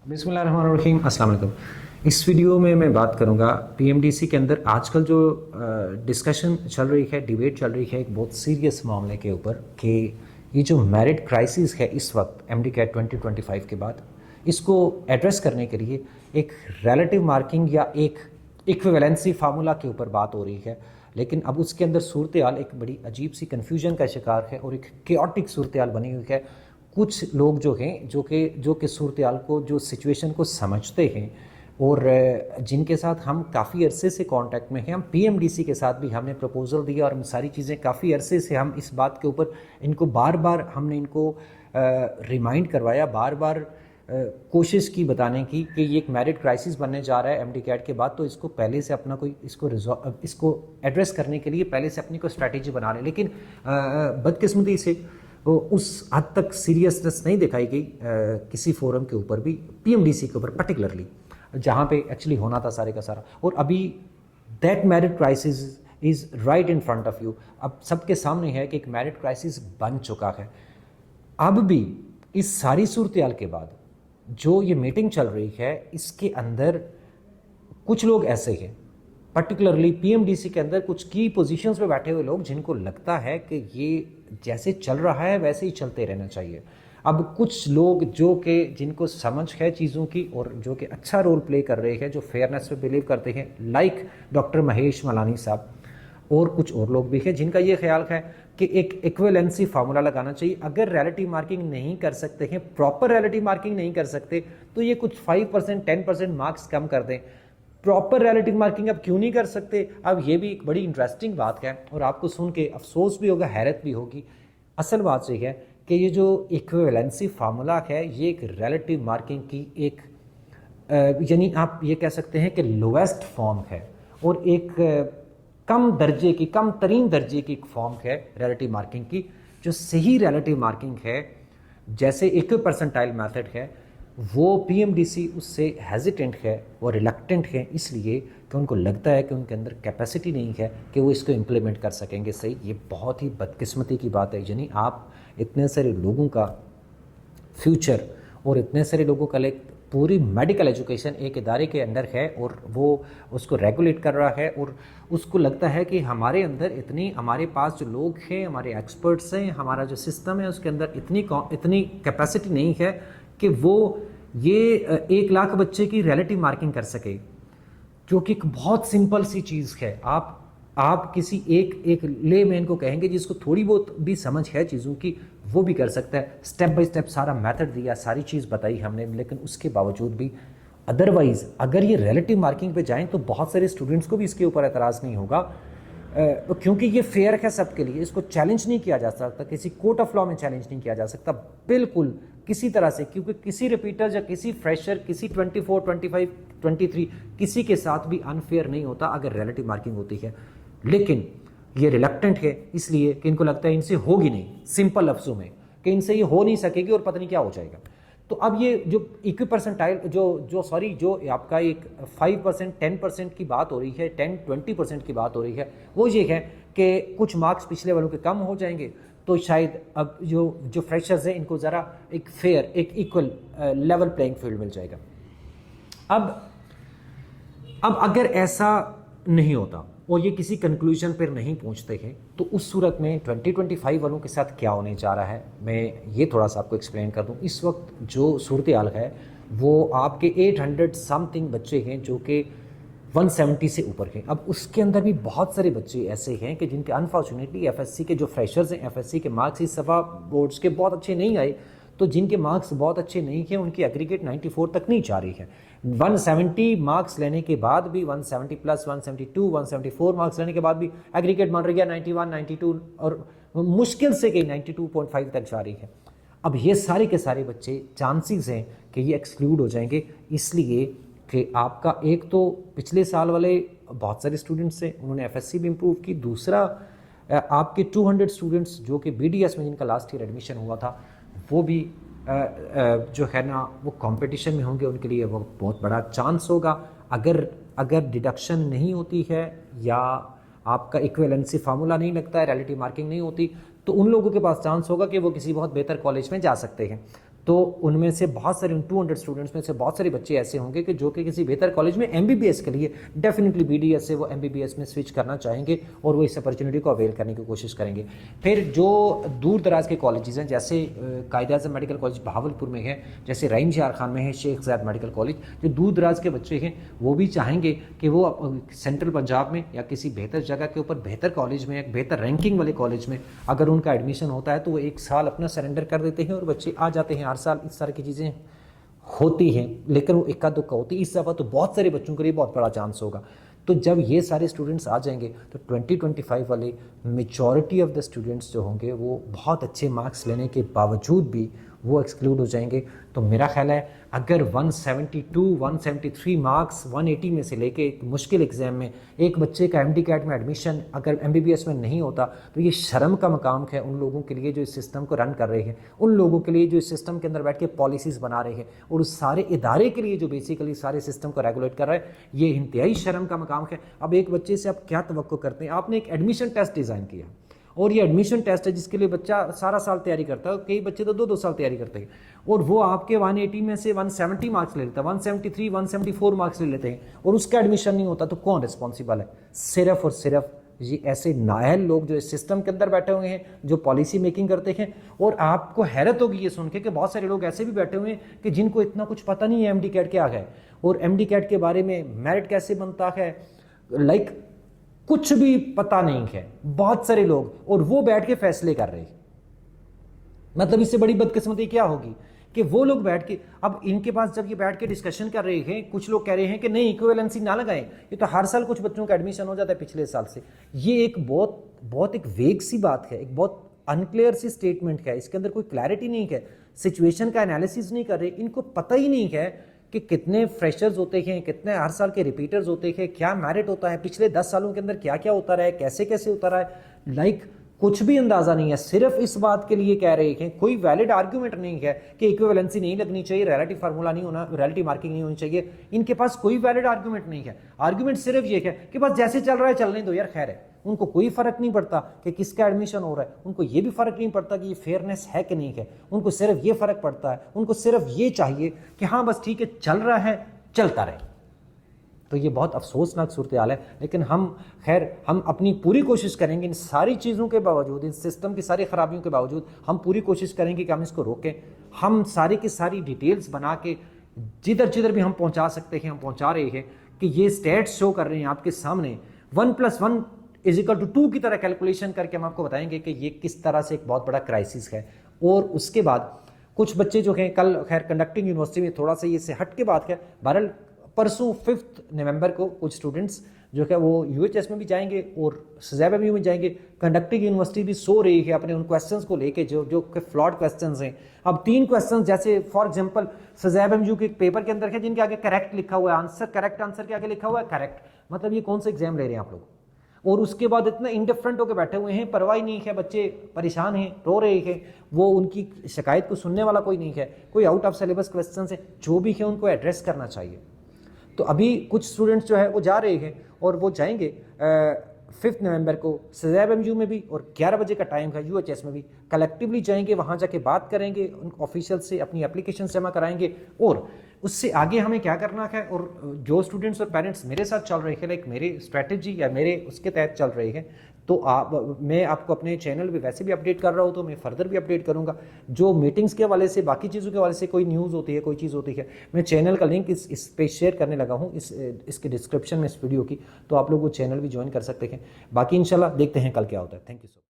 बिस्मिल्लाहिर्रहमानिर्रहीम, अस्सलाम वालेकुम। इस वीडियो में मैं बात करूंगा पीएमडीसी के अंदर आजकल जो डिस्कशन चल रही है, डिबेट चल रही है एक बहुत सीरियस मामले के ऊपर कि ये जो मेरिट क्राइसिस है इस वक्त एमडी कैट 2025 के बाद, इसको एड्रेस करने के लिए एक रिलेटिव मार्किंग या एक इक्विवेलेंसी फार्मूला के ऊपर बात हो रही है। लेकिन अब उसके अंदर सूरत हाल एक बड़ी अजीब सी कन्फ्यूजन का शिकार है और एक केओटिक सूरत हाल बनी हुई है। कुछ लोग जो हैं जो कि सूरत हाल को, जो सिचुएशन को समझते हैं और जिनके साथ हम काफ़ी अरसे से कांटेक्ट में हैं, हम पीएमडीसी के साथ भी हमने प्रपोज़ल दिया और सारी चीज़ें काफ़ी अरसे से हम इस बात के ऊपर इनको बार बार हमने इनको रिमाइंड करवाया, बार बार कोशिश की बताने की कि ये एक मेरिट क्राइसिस बनने जा रहा है एमडी कैट के बाद, तो इसको पहले से अपना कोई इसको एड्रेस करने के लिए पहले से अपनी कोई स्ट्रैटेजी बना लें। लेकिन बदकिस्मती से उस हद तक सीरियसनेस नहीं दिखाई गई किसी फोरम के ऊपर भी, पीएमडीसी के ऊपर पर्टिकुलरली, जहाँ पे एक्चुअली होना था सारे का सारा। और अभी that merit crisis is right in front of you. अब सबके सामने है कि एक मेरिट क्राइसिस बन चुका है। अब भी इस सारी सूरत हाल के बाद जो ये मीटिंग चल रही है, इसके अंदर कुछ लोग ऐसे हैं, पर्टिकुलरली पीएमडीसी के अंदर कुछ की पोजीशंस पे बैठे हुए लोग, जिनको लगता है कि ये जैसे चल रहा है वैसे ही चलते रहना चाहिए। अब कुछ लोग जो कि जिनको समझ है चीज़ों की और जो कि अच्छा रोल प्ले कर रहे हैं, जो फेयरनेस पे बिलीव करते हैं, लाइक डॉक्टर महेश मलानी साहब, और कुछ और लोग भी हैं जिनका ये ख्याल है कि एक इक्विवेलेंसी फार्मूला लगाना चाहिए। अगर रिलेटिव मार्किंग नहीं कर सकते हैं, प्रॉपर रिलेटिव मार्किंग नहीं कर सकते, तो ये कुछ 5% 10% मार्क्स कम कर दें। प्रॉपर रिलेटिव मार्किंग अब क्यों नहीं कर सकते? अब ये भी एक बड़ी इंटरेस्टिंग बात है और आपको सुन के अफसोस भी होगा, हैरत भी होगी। असल बात ये है कि ये जो इक्विवेलेंसी फार्मूला है, ये एक रिलेटिव मार्किंग की एक यानी आप ये कह सकते हैं कि लोवेस्ट फॉर्म है और एक कम दर्जे की, कम तरीन दर्जे की एक फॉर्म है रिलेटिव मार्किंग की। जो सही रिलेटिव मार्किंग है, जैसे इक्वी परसेंटाइल मैथड है, वो पीएमडीसी उससे हेजिटेंट है और रिलक्टेंट है, इसलिए कि उनको लगता है कि उनके अंदर कैपेसिटी नहीं है कि वो इसको इम्प्लीमेंट कर सकेंगे सही। ये बहुत ही बदकिस्मती की बात है। यानी आप इतने सारे लोगों का फ्यूचर और इतने सारे लोगों का लाइक पूरी मेडिकल एजुकेशन एक इदारे के अंडर है और वो उसको रेगुलेट कर रहा है और उसको लगता है कि हमारे अंदर इतनी, हमारे पास जो लोग हैं, हमारे एक्सपर्ट्स हैं, हमारा जो सिस्टम है उसके अंदर इतनी कैपेसिटी नहीं है कि वो ये 1 लाख बच्चे की रिलेटिव मार्किंग कर सके, जो कि एक बहुत सिंपल सी चीज़ है। आप किसी एक ले मैन को कहेंगे जिसको थोड़ी बहुत भी समझ है चीज़ों की, वो भी कर सकता है। स्टेप बाय स्टेप सारा मेथड दिया, सारी चीज़ बताई हमने, लेकिन उसके बावजूद भी अदरवाइज़ अगर ये रिलेटिव मार्किंग पे जाएं तो बहुत सारे स्टूडेंट्स को भी इसके ऊपर एतराज़ नहीं होगा, क्योंकि ये फेयर है सबके लिए। इसको चैलेंज नहीं किया जा सकता, किसी कोर्ट ऑफ लॉ में चैलेंज नहीं किया जा सकता बिल्कुल किसी तरह से, क्योंकि किसी रिपीटर या किसी फ्रेशर, किसी 24, 25, 23 किसी के साथ भी अनफेयर नहीं होता अगर रिलेटिव मार्किंग होती है। लेकिन ये रिलक्टेंट है इसलिए कि इनको लगता है इनसे होगी नहीं, सिंपल लफ्ज़ों में कि इनसे ये हो नहीं सकेगी और पता नहीं क्या हो जाएगा। तो अब ये जो इक्वी परसेंटाइल जो आपका एक 5% 10% की बात हो रही है, 10-20% की बात हो रही है, वो ये है कि कुछ मार्क्स पिछले वालों के कम हो जाएंगे, तो शायद अब जो फ्रेशर्स हैं इनको ज़रा एक फेयर, एक इक्वल लेवल प्लेइंग फील्ड मिल जाएगा। अब अगर ऐसा नहीं होता और ये किसी कंक्लूजन पर नहीं पहुंचते हैं, तो उस सूरत में 2025 वालों के साथ क्या होने जा रहा है, मैं ये थोड़ा सा आपको एक्सप्लेन कर दूं। इस वक्त जो सूरत हाल है वो आपके 800 समथिंग बच्चे हैं जो कि 170 से ऊपर हैं। अब उसके अंदर भी बहुत सारे बच्चे ऐसे हैं कि जिनके अनफॉर्चुनेटली एफएससी के जो फ्रेशर्स हैं, एफएससी के मार्क्स इस दफ़ा बोर्ड्स के बहुत अच्छे नहीं आए, तो जिनके मार्क्स बहुत अच्छे नहीं हैं उनकी एग्रीगेट 94 तक नहीं जा रही है। 170 मार्क्स लेने के बाद भी 170 प्लस 172 174 मार्क्स लेने के बाद भी एग्रीगेट बन रही है 91 92 और मुश्किल से कहीं 92.5 तक जा रही है। अब ये सारे के सारे बच्चे चांसेस हैं कि ये एक्सक्लूड हो जाएंगे, इसलिए कि आपका एक तो पिछले साल वाले बहुत सारे स्टूडेंट्स हैं, उन्होंने एफएससी भी इम्प्रूव की। दूसरा आपके 200 स्टूडेंट्स जो कि बीडीएस में जिनका लास्ट ईयर एडमिशन हुआ था, वो भी जो है ना वो कंपटीशन में होंगे, उनके लिए वो बहुत बड़ा चांस होगा। अगर डिडक्शन नहीं होती है या आपका इक्विवेलेंसी फार्मूला नहीं लगता है, रिलेटिव मार्किंग नहीं होती, तो उन लोगों के पास चांस होगा कि वो किसी बहुत बेहतर कॉलेज में जा सकते हैं। تو ان میں سے بہت سارے 200 اسٹوڈنٹس میں سے بہت سارے بچے ایسے ہوں گے کہ جو کہ کسی بہتر کالج میں MBBS کے لیے ڈیفینیٹلی BDS سے وہ MBBS میں سوئچ کرنا چاہیں گے اور وہ اس اپرچونیٹی کو اویل کرنے کی کوشش کریں گے. پھر جو دور دراز کے کالجز ہیں جیسے قائد اعظم میڈیکل کالج بہاولپور میں ہے, جیسے رحیم جہار خان میں ہے شیخ زاید میڈیکل کالج, جو دور دراز کے بچے ہیں وہ بھی چاہیں گے کہ وہ سینٹرل پنجاب میں یا کسی بہتر جگہ کے اوپر بہتر کالج میں, ایک بہتر رینکنگ والے کالج میں اگر ان کا ایڈمیشن ہوتا ہے تو وہ 1 سال اپنا سرنڈر کر دیتے ہیں اور بچے آ جاتے ہیں. ہر سال اس طرح کی چیزیں ہوتی ہیں, لیکن وہ اکا دکا ہوتی ہے. اس دفعہ تو بہت سارے بچوں کے لیے بہت بڑا چانس ہوگا. تو جب یہ سارے اسٹوڈنٹس آ جائیں گے تو 2025 والے میجورٹی آف دا اسٹوڈنٹس جو ہوں گے وہ بہت اچھے مارکس لینے کے باوجود بھی وہ ایکسکلوڈ ہو جائیں گے. تو میرا خیال ہے اگر 172 173 مارکس 180 میں سے لے کے ایک مشکل ایگزام میں ایک بچے کا MD-CAT میں ایڈمیشن اگر MBBS میں نہیں ہوتا تو یہ شرم کا مقام ہے ان لوگوں کے لیے جو اس سسٹم کو رن کر رہے ہیں, ان لوگوں کے لیے جو اس سسٹم کے اندر بیٹھ کے پالیسیز بنا رہے ہیں, اور اس سارے ادارے کے لیے جو بیسیکلی سارے سسٹم کو ریگولیٹ کر رہا ہے. یہ انتہائی شرم کا مقام ہے. اب ایک بچے سے آپ کیا توقع کرتے ہیں؟ آپ نے ایک ایڈمیشن ٹیسٹ ڈیزائن کیا اور یہ ایڈمیشن ٹیسٹ ہے جس کے لیے بچہ سارا سال تیاری کرتا ہے, کئی بچے تو 2 سال تیاری کرتے ہیں, اور وہ آپ کے 180 میں سے 170 مارکس لے لیتا ہے, 173 174 مارکس لے لیتے ہیں اور اس کا ایڈمیشن نہیں ہوتا. تو کون رسپانسیبل ہے؟ صرف اور صرف یہ ایسے نااہل لوگ جو اس سسٹم کے اندر بیٹھے ہوئے ہیں, جو پالیسی میکنگ کرتے ہیں. اور آپ کو حیرت ہوگی یہ سن کے کہ بہت سارے لوگ ایسے بھی بیٹھے ہوئے ہیں کہ جن کو اتنا کچھ پتہ نہیں ہے MD-CAT کیا ہے اور MD-CAT کے بارے میں میرٹ کیسے بنتا ہے, کچھ بھی پتہ نہیں ہے بہت سارے لوگ, اور وہ بیٹھ کے فیصلے کر رہے ہیں. مطلب اس سے بڑی بدقسمتی کیا ہوگی کہ وہ لوگ بیٹھ کے, اب ان کے پاس جب یہ بیٹھ کے ڈسکشن کر رہے ہیں, کچھ لوگ کہہ رہے ہیں کہ نہیں ایکویویلنسی نہ لگائیں, یہ تو ہر سال کچھ بچوں کا ایڈمیشن ہو جاتا ہے پچھلے سال سے. یہ ایک بہت ایک ویگ سی بات ہے, ایک بہت انکلیئر سی اسٹیٹمنٹ ہے, اس کے اندر کوئی کلیئرٹی نہیں ہے, سچویشن کا انالیسس نہیں کر رہے. ان کو پتہ ہی نہیں ہے کہ کتنے فریشرز ہوتے ہیں, کتنے ہر سال کے ریپیٹرز ہوتے ہیں, کیا میرٹ ہوتا ہے, پچھلے 10 سالوں کے اندر کیا کیا ہوتا رہا ہے, کیسے کیسے ہوتا رہا ہے. کچھ بھی اندازہ نہیں ہے. صرف اس بات کے لیے کہہ رہے ہیں, کوئی ویلڈ آرگیومنٹ نہیں ہے کہ ایکویویلنسی نہیں لگنی چاہیے, ریلیٹو فارمولہ نہیں ہونا, ریلیٹو مارکنگ نہیں ہونی چاہیے. ان کے پاس کوئی ویلڈ آرگیومنٹ نہیں ہے. آرگیومنٹ صرف یہ ہے کہ بس جیسے چل رہا ہے چلنے دو یار, خیر ہے. ان کو کوئی فرق نہیں پڑتا کہ کس کا ایڈمیشن ہو رہا ہے, ان کو یہ بھی فرق نہیں پڑتا کہ یہ فیئرنیس ہے کہ نہیں ہے. ان کو صرف یہ فرق پڑتا ہے, ان کو صرف یہ چاہیے کہ ہاں بس ٹھیک ہے چل رہا ہے چلتا رہے. تو یہ بہت افسوسناک صورتحال ہے. لیکن ہم اپنی پوری کوشش کریں گے ان ساری چیزوں کے باوجود, ان سسٹم کی ساری خرابیوں کے باوجود ہم پوری کوشش کریں گے کہ ہم اس کو روکیں. ہم ساری کی ساری ڈیٹیلز بنا کے جدھر بھی ہم پہنچا سکتے ہیں ہم پہنچا رہے ہیں کہ یہ اسٹیٹس شو کر رہے ہیں آپ کے سامنے. 1+1=2 کی طرح کیلکولیشن کر کے ہم آپ کو بتائیں گے کہ یہ کس طرح سے ایک بہت بڑا کرائسس ہے. اور اس کے بعد کچھ بچے جو ہیں کل کنڈکٹنگ یونیورسٹی میں تھوڑا سا یہ سے ہٹ کے بات ہے, بہرحال پرسوں 5 نومبر کو کچھ اسٹوڈنٹس جو کہ وہ UHS میں بھی جائیں گے اور سزیب MU میں جائیں گے. کنڈکٹنگ یونیورسٹی بھی سو رہی ہے اپنے ان کویسچنس کو لے کے جو کہ فلاڈ کویسچنس ہیں. اب 3 کویسچنس جیسے فار ایگزامپل سزیب MU کے پیپر کے اندر ہے جن کے آگے کریکٹ لکھا ہوا ہے, آنسر کریکٹ آنسر کے آگے لکھا ہوا ہے کریکٹ. مطلب یہ کون سا ایگزام لے رہے ہیں آپ لوگ؟ اور اس کے بعد اتنا انڈیفرنٹ ہو کے بیٹھے ہوئے ہیں, پرواہ نہیں ہے, بچے پریشان ہیں, رو رہے ہیں, وہ ان کی شکایت کو سننے والا کوئی نہیں ہے. کوئی آؤٹ آف سلیبس کویسچنس ہیں جو بھی ہے ان کو ایڈریس کرنا چاہیے. تو ابھی کچھ اسٹوڈنٹس جو ہے وہ جا رہے ہیں اور وہ جائیں گے 5 نومبر کو سزیب MU میں بھی, اور 11 بجے کا ٹائم ہے UHS میں بھی. کلیکٹیولی جائیں گے, وہاں جا کے بات کریں گے, ان آفیشیل سے اپنی اپلیکیشن جمع کرائیں گے. اور اس سے آگے ہمیں کیا کرنا ہے, اور جو اسٹوڈنٹس اور پیرنٹس میرے ساتھ چل رہے ہیں, لائک میرے اسٹریٹجی یا میرے اس کے تحت چل رہے ہیں, تو میں آپ کو اپنے چینل پہ ویسے بھی اپڈیٹ کر رہا ہوں, تو میں فردر بھی اپڈیٹ کروں گا. جو میٹنگس کے حوالے سے, باقی چیزوں کے حوالے سے کوئی نیوز ہوتی ہے, کوئی چیز ہوتی ہے, میں چینل کا لنک اس پہ شیئر کرنے لگا ہوں اس کے ڈسکرپشن میں اس ویڈیو کی, تو آپ لوگ وہ چینل بھی جوائن کر سکتے ہیں. باقی انشاءاللہ دیکھتے ہیں کل کیا ہوتا ہے. Thank you so much.